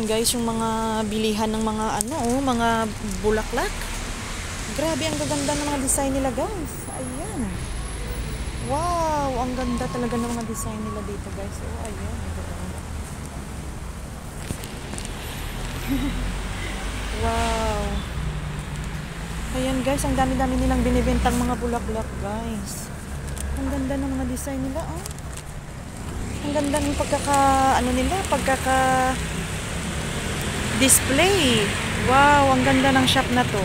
guys yung mga bilihan ng mga ano, oh, mga bulaklak. Grabe, ang gaganda ng mga design nila guys. Ayan. Wow, ang ganda talaga ng mga design nila dito guys. Oh, ayan, ang gaganda. Wow. Ayan guys, ang dami-dami nilang binibentang mga bulaklak guys. Ang ganda ng mga design nila, oh. Ang ganda ng pagkaka display. Wow, ang ganda ng shop na to.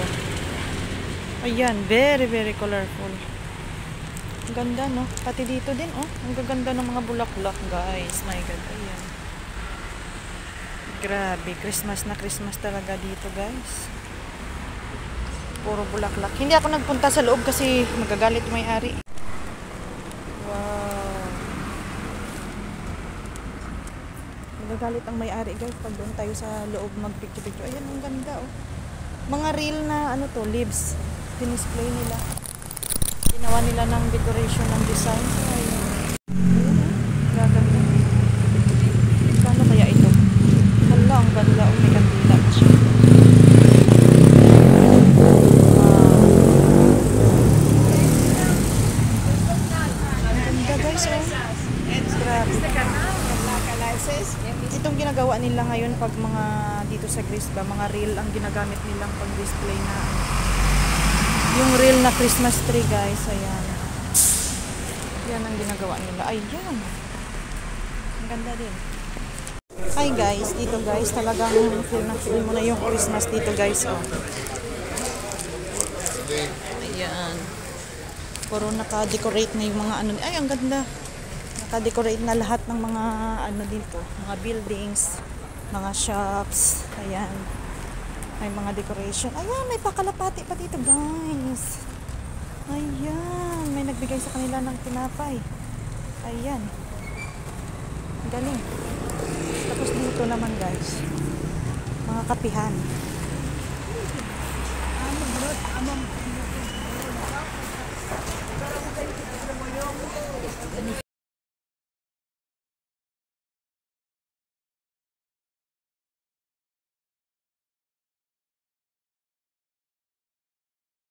Ayan, very very colorful. Ang ganda, no? Pati dito din, oh. Ang gaganda ng mga bulaklak, guys. My God, ayan. Grabe, Christmas na Christmas talaga dito, guys. Puro bulaklak. Hindi ako nagpunta sa loob kasi magagalit yung may-ari. Wow. Magagalit ang may-ari, guys, pag doon tayo sa loob magpicture-picture. Ayan, ang ganda, oh. Mga real na, ano to, leaves. Dinisplay nila. Ginawa nila ng decoration ng design. Ayan, gaganda. Paano kaya ito? Hala, ang ganda. May kandila pa siya. Ang ganda guys, oh. Grabe. Itong ginagawa nila ngayon pag mga dito sa Greece ba, mga reel ang ginagamit nilang pag-display na yung reel na Christmas tree guys. Ayan. Yan ang ginagawa nila. Ayan. Ang ganda din. Hi guys, dito guys, talagang feel na feel mo na yung Christmas dito guys, oh. Ayan. Puro naka-decorate na yung mga ano. Ay, ang ganda. Naka-decorate na lahat ng mga ano dito, mga buildings, mga shops. Ayan. May mga decoration. Ayan, may pakalapati pa dito guys. Ayan, may nagbigay sa kanila ng tinapay. Ayan. Galing. Tapos dito naman guys, mga kapihan.